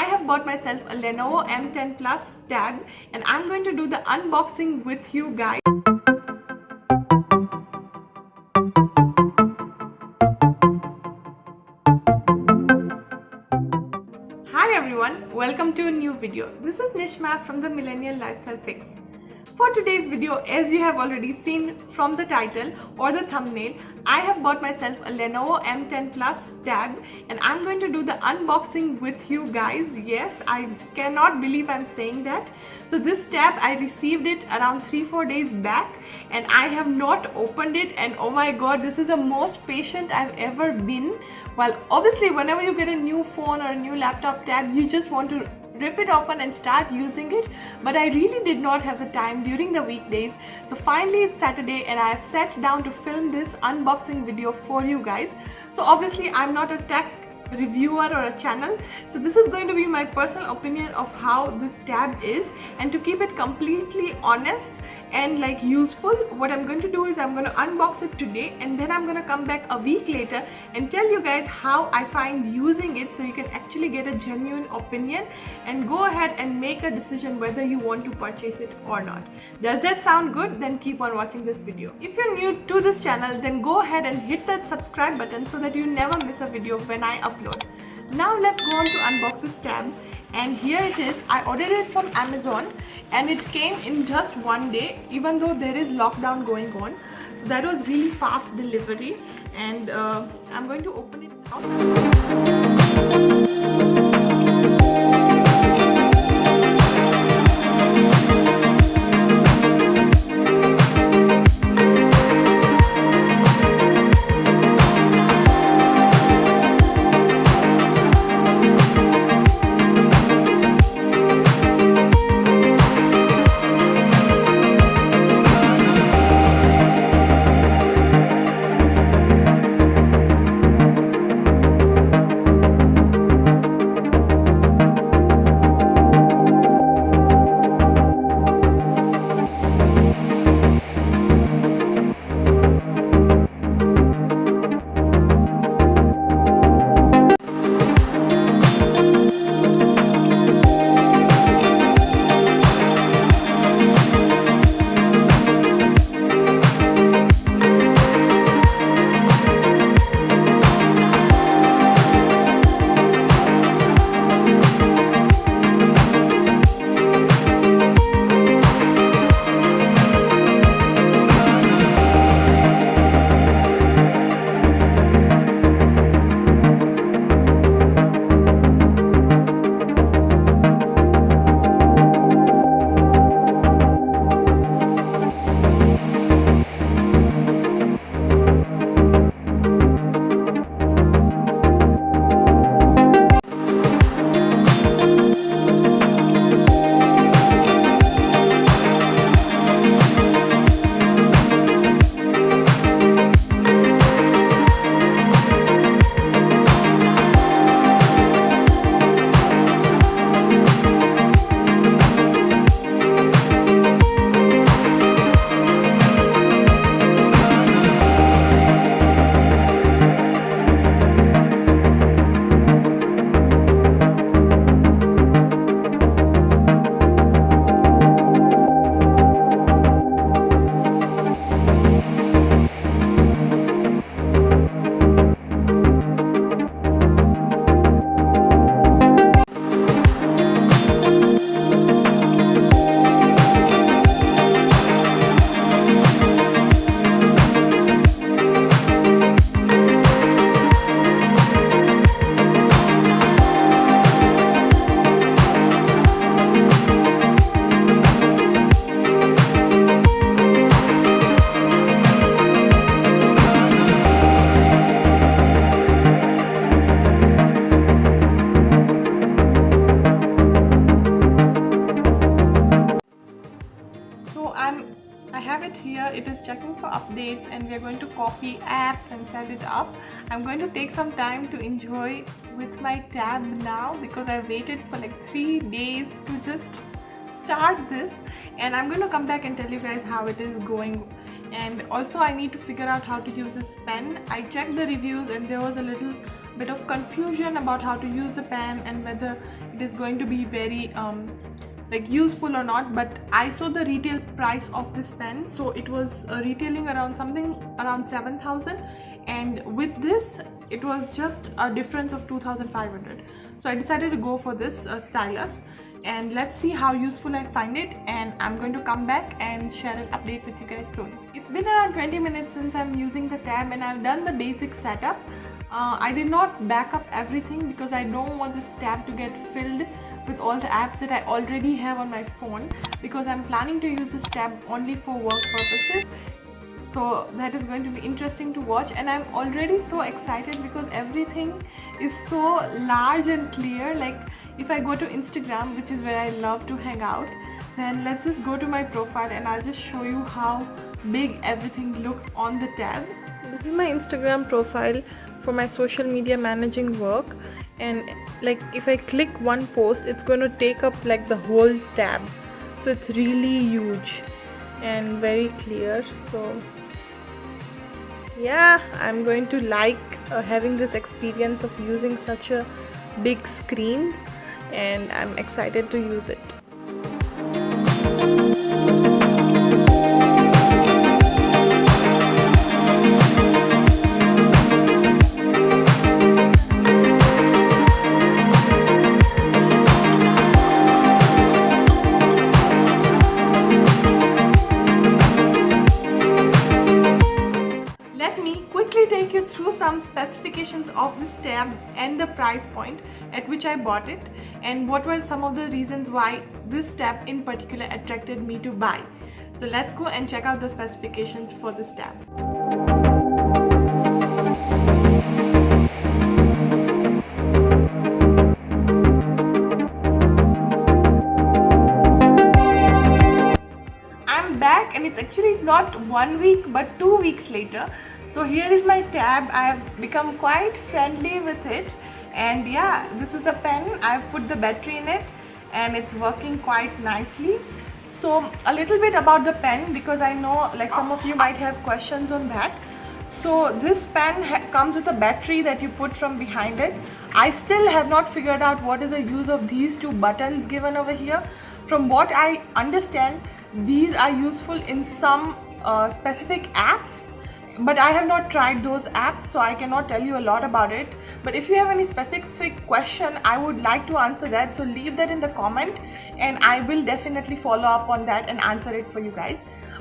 have bought myself a Lenovo M10 Plus tab and I'm going to do the unboxing with you guys. Hi everyone, welcome to a new video. This is Nishma from the Millennial Lifestyle Fix. For today's video, as you have already seen from the title or the thumbnail, I have bought myself a Lenovo M10 Plus tab and I'm going to do the unboxing with you guys. Yes, I cannot believe I'm saying that. So this tab, I received it around 3-4 days back and I have not opened it, and oh my god, this is the most patient I've ever been. Well, obviously whenever you get a new phone or a new laptop tab, you just want to rip it open and start using it, but I really did not have the time during the weekdays. So finally it's Saturday and I have sat down to film this unboxing video for you guys. So obviously I'm not a tech reviewer or a channel, so this is going to be my personal opinion of how this tab is, and to keep it completely honest and like useful, what I'm going to do is I'm going to unbox it today and then I'm going to come back a week later and tell you guys how I find using it, so you can actually get a genuine opinion and go ahead and make a decision whether you want to purchase it or not. Does that sound good? Then keep on watching this video. If you're new to this channel, then go ahead and hit that subscribe button so that you never miss a video when I upload. Now let's go on to unbox this tab, and here it is. I ordered it from Amazon and it came in just one day, even though there is lockdown going on. So that was really fast delivery, and I'm going to open it now. I have it here. It is checking for updates and we are going to copy apps and set it up. I'm going to take some time to enjoy with my tab now because I waited for like 3 days to just start this, and I'm going to come back and tell you guys how it is going and also I need to figure out how to use this pen. I checked the reviews and there was a little bit of confusion about how to use the pen and whether it is going to be very like useful or not, but I saw the retail price of this pen, so it was retailing around around 7,000, and with this it was just a difference of 2,500. So I decided to go for this stylus, and let's see how useful I find it, and I'm going to come back and share an update with you guys soon. It's been around 20 minutes since I'm using the tab, and I've done the basic setup. I did not back up everything because I don't want this tab to get filled with all the apps that I already have on my phone, because I'm planning to use this tab only for work purposes. So that is going to be interesting to watch, and I'm already so excited because everything is so large and clear. Like if I go to Instagram, which is where I love to hang out, then let's just go to my profile and I'll just show you how big everything looks on the tab. This is my Instagram profile for my social media managing work, and like if I click one post, it's going to take up like the whole tab, so it's really huge and very clear. So yeah, I'm going to like having this experience of using such a big screen, and I'm excited to use it. Take you through some specifications of this tab and the price point at which I bought it, and what were some of the reasons why this tab in particular attracted me to buy. So let's go and check out the specifications for this tab. I'm back, and it's actually not 1 week but 2 weeks later. So here is my tab. I have become quite friendly with it, and yeah, this is a pen. I've put the battery in it and it's working quite nicely. So a little bit about the pen, because I know like some of you might have questions on that. So this pen comes with a battery that you put from behind it. I still have not figured out what is the use of these two buttons given over here. From what I understand, these are useful in some specific apps, but I have not tried those apps, so I cannot tell you a lot about it. But if you have any specific question, I would like to answer that, so leave that in the comment and I will definitely follow up on that and answer it for you guys.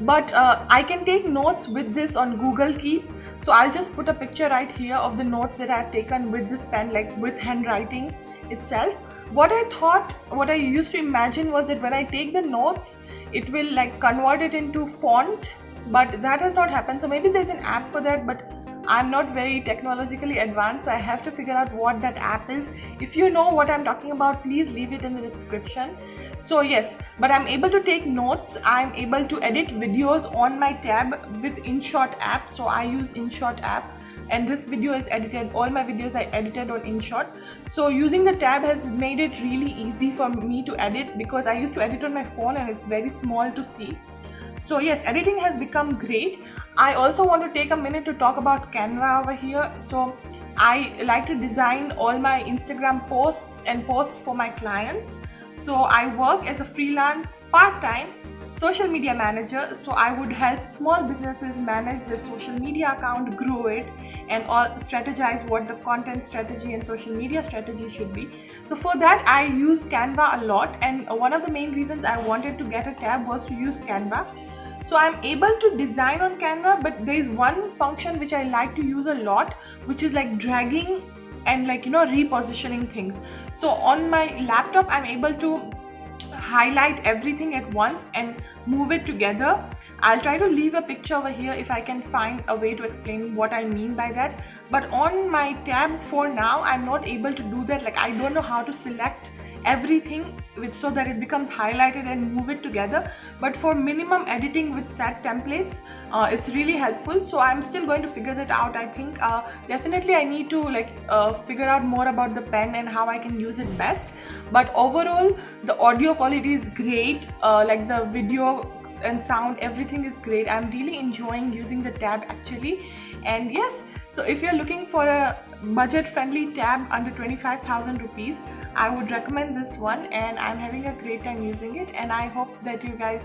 But I can take notes with this on Google Keep, so I'll just put a picture right here of the notes that I've taken with this pen, like with handwriting itself. What I used to imagine was that when I take the notes, it will like convert it into font, but that has not happened. So maybe there's an app for that, but I'm not very technologically advanced, so I have to figure out what that app is. If you know what I'm talking about, please leave it in the description. So yes, but I'm able to take notes. I'm able to edit videos on my tab with InShot app. So I use InShot app, and this video is edited, all my videos I edited on InShot. So using the tab has made it really easy for me to edit, because I used to edit on my phone and it's very small to see. So yes, editing has become great. I also want to take a minute to talk about Canva over here. So I like to design all my Instagram posts and posts for my clients. So I work as a freelance part-time social media manager, so I would help small businesses manage their social media account, grow it, and all strategize what the content strategy and social media strategy should be. So for that I use Canva a lot, and one of the main reasons I wanted to get a tab was to use Canva. So I'm able to design on Canva, but there is one function which I like to use a lot, which is like dragging and like, you know, repositioning things. So on my laptop I'm able to highlight everything at once and move it together. I'll try to leave a picture over here if I can find a way to explain what I mean by that. But on my tab for now, I'm not able to do that. Like I don't know how to select everything so that it becomes highlighted and move it together. But for minimum editing with set templates, it's really helpful. So I'm still going to figure that out. I think definitely I need to like figure out more about the pen and how I can use it best. But overall the audio quality is great. Like the video and sound, everything is great. I'm really enjoying using the tab actually. And yes, so if you're looking for a budget friendly tab under 25,000 rupees, I would recommend this one, and I'm having a great time using it, and I hope that you guys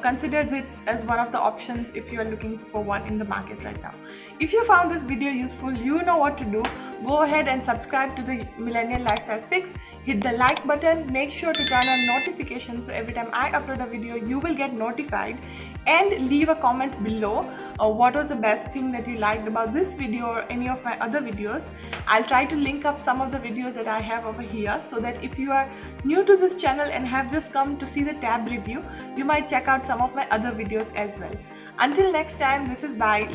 consider it as one of the options if you are looking for one in the market right now. If you found this video useful, you know what to do. Go ahead and subscribe to the Millennial Lifestyle Fix. Hit the like button, make sure to turn on notifications so every time I upload a video you will get notified, and leave a comment below what was the best thing that you liked about this video or any of my other videos. I'll try to link up some of the videos that I have over here, so that if you are new to this channel and have just come to see the tab review, you might check out some of my other videos as well. Until next time, this is bye.